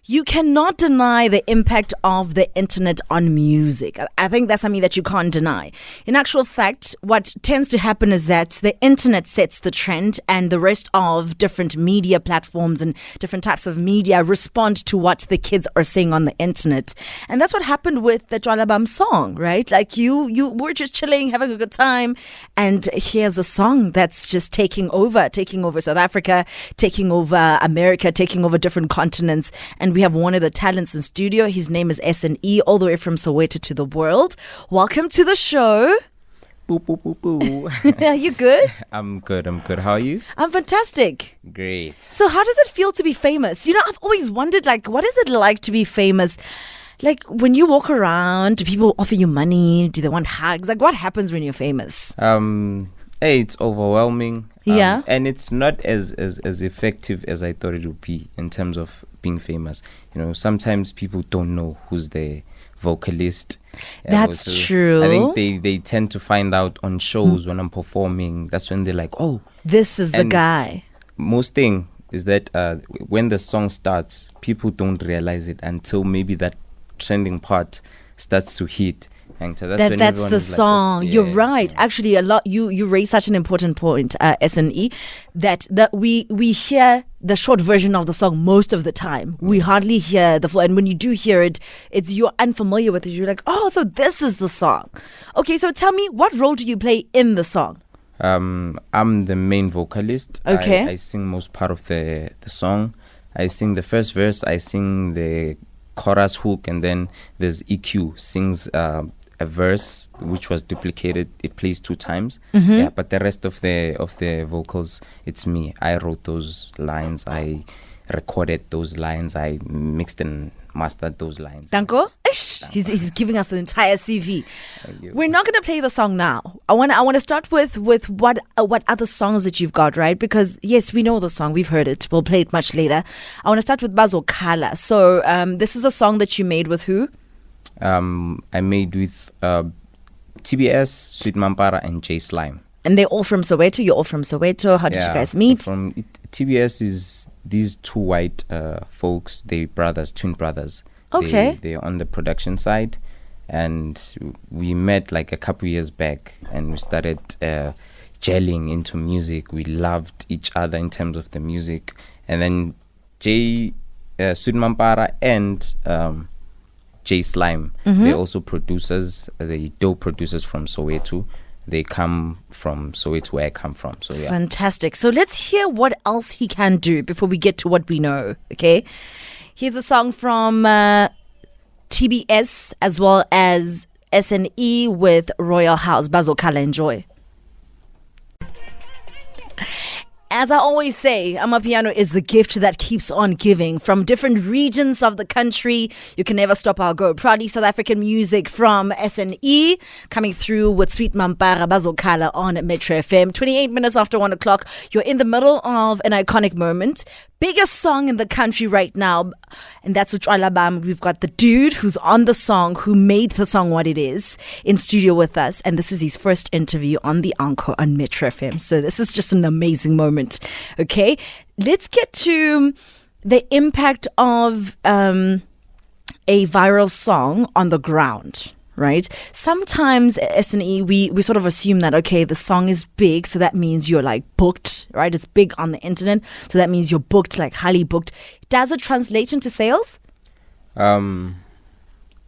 You cannot deny the impact of the internet on music. I think that's something that you can't deny. In actual fact, what tends to happen is that the internet sets the trend and the rest of different media platforms and different types of media respond to what the kids are saying on the internet. And that's what happened with the Tshwala Bam song, right? Like you were just chilling, having a good time, and here's a song that's just taking over South Africa, taking over America, taking over different continents. And we have one of the talents in studio. His name is S.N.E, all the way from Soweto to the world. Welcome to the show. Boo, boo, boo, boo. Are you good? I'm good. How are you? I'm fantastic. Great. So how does it feel to be famous? You know, I've always wondered, like, what is it like to be famous? Like, when you walk around, do people offer you money? Do they want hugs? Like, what happens when you're famous? Hey, it's overwhelming. Yeah. And it's not as effective as I thought it would be in terms of being famous. You know, sometimes people don't know who's the vocalist. That's true. I think they tend to find out on shows when I'm performing. That's when they're like, oh, this is the guy. Most thing is that when the song starts, people don't realize it until maybe that trending part starts to hit. That's the song. Like, oh, you're right. Yeah. Actually, a lot. You raise such an important point, S.N.E, that we hear the short version of the song most of the time. We hardly hear the full. And when you do hear it, it's you're unfamiliar with it. You're like, oh, so this is the song. Okay, so tell me, what role do you play in the song? I'm the main vocalist. Okay, I sing most part of the song. I sing the first verse. I sing the chorus hook, and then there's EQ sings a verse which was duplicated. It plays 2 times. Mm-hmm. Yeah, but the rest of the vocals, it's me. I wrote those lines. I recorded those lines. I mixed and mastered those lines. Danko? He's giving us the entire CV. We're not going to play the song now. I want to start with what other songs that you've got, right? Because yes, we know the song. We've heard it. We'll play it much later. I want to start with Bazokhala. So this is a song that you made with who? I made with TBS, Sweet Mampara, and J Slime. And they're all from Soweto? You're all from Soweto? How did you guys meet? TBS is these 2 white folks. They're brothers, twin brothers. Okay. They're on the production side. And we met like a couple years back. And we started gelling into music. We loved each other in terms of the music. And then Sweet Mampara and J Slime, they're also producers. They dope producers from Soweto. They come from Soweto, where I come from. So yeah, fantastic. So let's hear what else he can do before we get to what we know. Okay, here's a song from TBS as well as S.N.E with Royal House. Bazokhala, enjoy. As I always say, Amapiano is the gift that keeps on giving. From different regions of the country, you can never stop our go. Proudly South African music from S.N.E, coming through with Sweet Mampara, Bazokhala on Metro FM. 28 minutes after 1 o'clock, you're in the middle of an iconic moment. Biggest song in the country right now, and that's Tshwala Bam. We've got the dude who's on the song, who made the song what it is, in studio with us, and this is his first interview on the Anchor on Metro FM. So this is just an amazing moment. Okay, let's get to the impact of a viral song on the ground. Right? Sometimes, S.N.E, we sort of assume that, okay, the song is big, so that means you're like booked, right? It's big on the internet, so that means you're booked, like highly booked. Does it translate into sales? Yeah,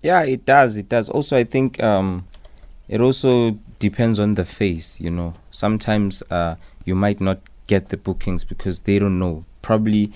it does. It does. Also, I think it also depends on the face, you know. Sometimes you might not get the bookings because they don't know. Probably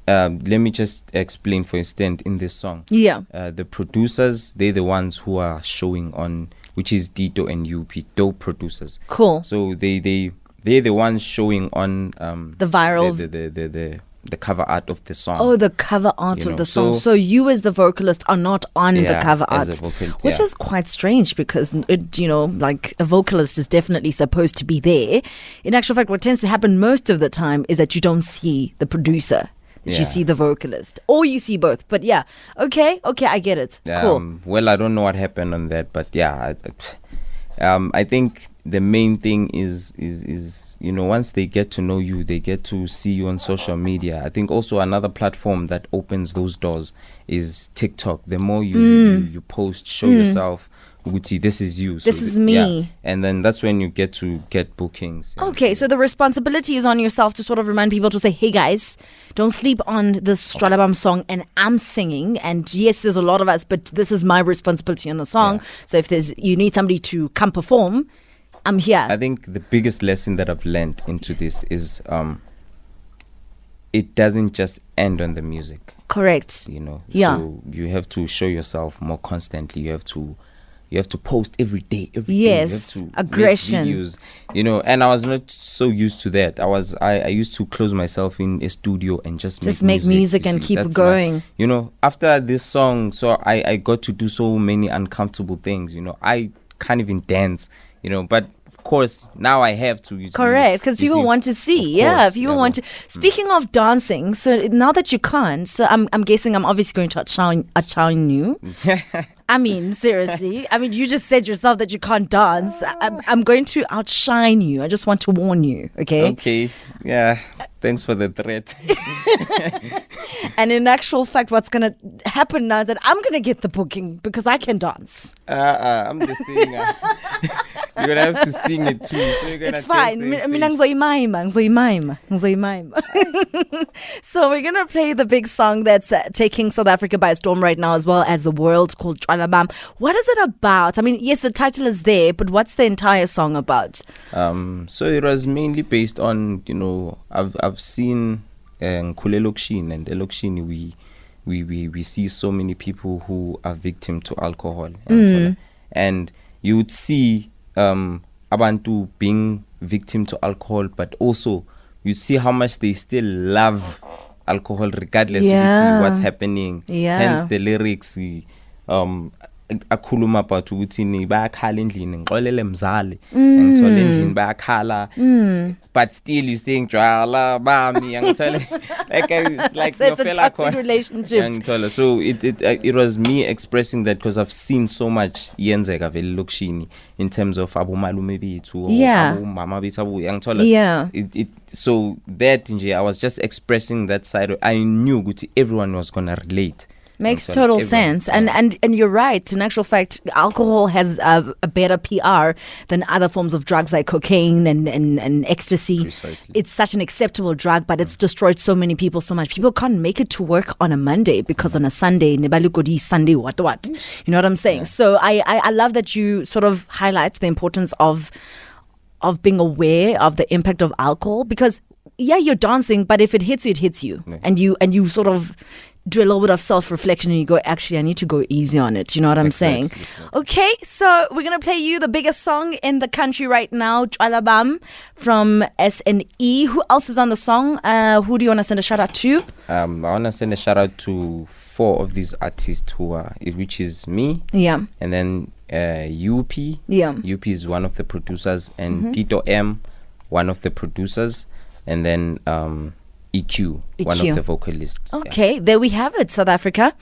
let me just explain for instance in this song. Yeah. The producers, they're the ones who are showing on, which is Dito and UP, dope producers. Cool. So they're the ones showing on the viral the cover art of the song. Oh, the cover art of the song. So you as the vocalist are not on the cover art, which is quite strange because it, you know, like a vocalist is definitely supposed to be there. In actual fact, what tends to happen most of the time is that you don't see the producer. You see the vocalist, or you see both. But yeah, okay, I get it. Cool. Well, I don't know what happened on that, but yeah, I think the main thing is once they get to know you, they get to see you on social media. I think also another platform that opens those doors is TikTok. The more you post, show yourself, Uti, this is you. This is me. Yeah. And then that's when you get to get bookings. Okay, so the responsibility is on yourself to sort of remind people to say, hey guys, don't sleep on this Tshwala Bam song, and I'm singing. And yes, there's a lot of us, but this is my responsibility on the song. Yeah. So if you need somebody to come perform, I'm here. I think the biggest lesson that I've learned into this is it doesn't just end on the music. Correct. Yeah. So you have to show yourself more constantly. You have to post every day. Yes. You have to Aggression. make videos, and I was not so used to that. I used to close myself in a studio and just make music and keep it going. After this song, so I got to do so many uncomfortable things. I can't even dance. But of course now I have to. Correct, because people want to see. Yeah, people want to. Speaking of dancing, so now that you can't, so I'm guessing I'm obviously going to outshine you. I mean, seriously. I mean, you just said yourself that you can't dance. I'm going to outshine you. I just want to warn you, okay? Okay. Yeah. Thanks for the threat. And in actual fact, what's going to happen now is that I'm going to get the booking because I can dance. I'm the singer. You're going to have to sing it too. So you're gonna it's fine. So we're going to play the big song that's taking South Africa by storm right now, as well as the world, called Tshwala Bam. What is it about? I mean, yes, the title is there, but what's the entire song about? So it was mainly based on, I've seen Nkule Lokshini, and Lokshini we see so many people who are victim to alcohol. And you would see abantu being victim to alcohol, but also you see how much they still love alcohol regardless of what's happening. Hence the lyrics akhuluma about ukuthi bayakhala endlini ngixolele mzali ngithola endlini bayakhala, but still you saying Tshwala Bam ngithola like so it's a toxic relationship. So it was me expressing that because I've seen so much yenzeka vele lokshini in terms of abomalume bethu abomama bethu ngithola. So that nje I was just expressing that side. I knew ukuthi everyone was gonna relate. Makes total sense. And you're right. In actual fact, alcohol has a better PR than other forms of drugs like cocaine and ecstasy. Precisely. It's such an acceptable drug, but it's destroyed so many people so much. People can't make it to work on a Monday because on a Sunday, Nebalukodi Sunday, what? You know what I'm saying? So I love that you sort of highlight the importance of being aware of the impact of alcohol, because you're dancing, but if it hits you, it hits you. Yeah. And you sort of do a little bit of self-reflection and you go, actually, I need to go easy on it. You know what I'm saying? Okay, so we're going to play you the biggest song in the country right now, Tshwala Bam from S.N.E. Who else is on the song? Who do you want to send a shout out to? I want to send a shout out to 4 of these artists which is me. Yeah. And then UP. Yeah. UP is one of the producers, and Tito M, one of the producers, and then EQ, one of the vocalists. Okay, there we have it, South Africa.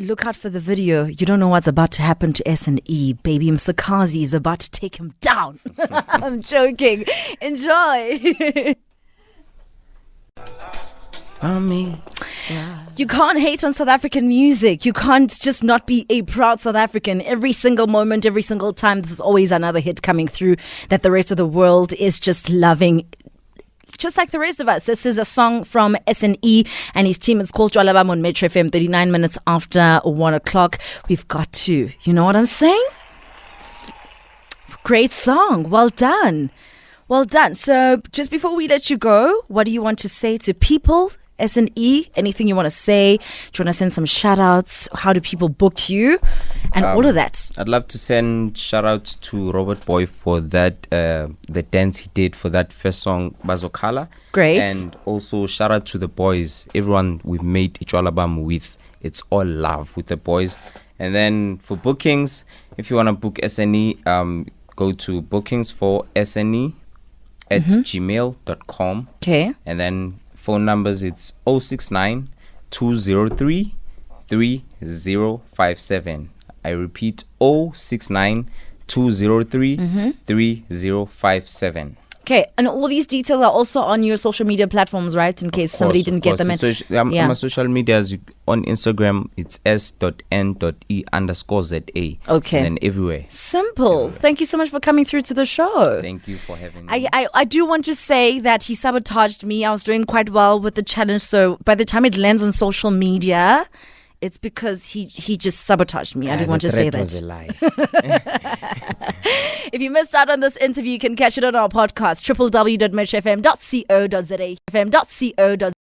Look out for the video. You don't know what's about to happen to S.N.E. Baby Msakazi is about to take him down. I'm joking. Enjoy. You can't hate on South African music. You can't just not be a proud South African. Every single moment, every single time, there's always another hit coming through that the rest of the world is just loving. Just like the rest of us. This is a song from S.N.E. and his team. It's called Tshwala Bam on Metro FM, 39 minutes after 1 o'clock. We've got to, you know what I'm saying? Great song. Well done. Well done. So just before we let you go, what do you want to say to people? S.N.E., anything you want to say? Do you want to send some shout outs? How do people book you? And all of that. I'd love to send shout outs to Robert Boy for that, the dance he did for that first song, Bazokhala. Great. And also shout out to the boys, everyone we made Tshwala Bam with. It's all love with the boys. And then for bookings, if you want to book S.N.E., go to bookings for S.N.E. at gmail.com. Okay. And then phone numbers, it's 069 203 3057. I repeat, 069 203 3057. Okay, and all these details are also on your social media platforms, right? In case somebody didn't get them in. My social medias on Instagram, it's s.n.e_za. Okay. And then everywhere. Simple. Thank you so much for coming through to the show. Thank you for having me. I do want to say that he sabotaged me. I was doing quite well with the challenge. So by the time it lands on social media, it's because he just sabotaged me. I didn't want to say that. Was a lie. If you missed out on this interview, you can catch it on our podcast, www.metfm.co.za.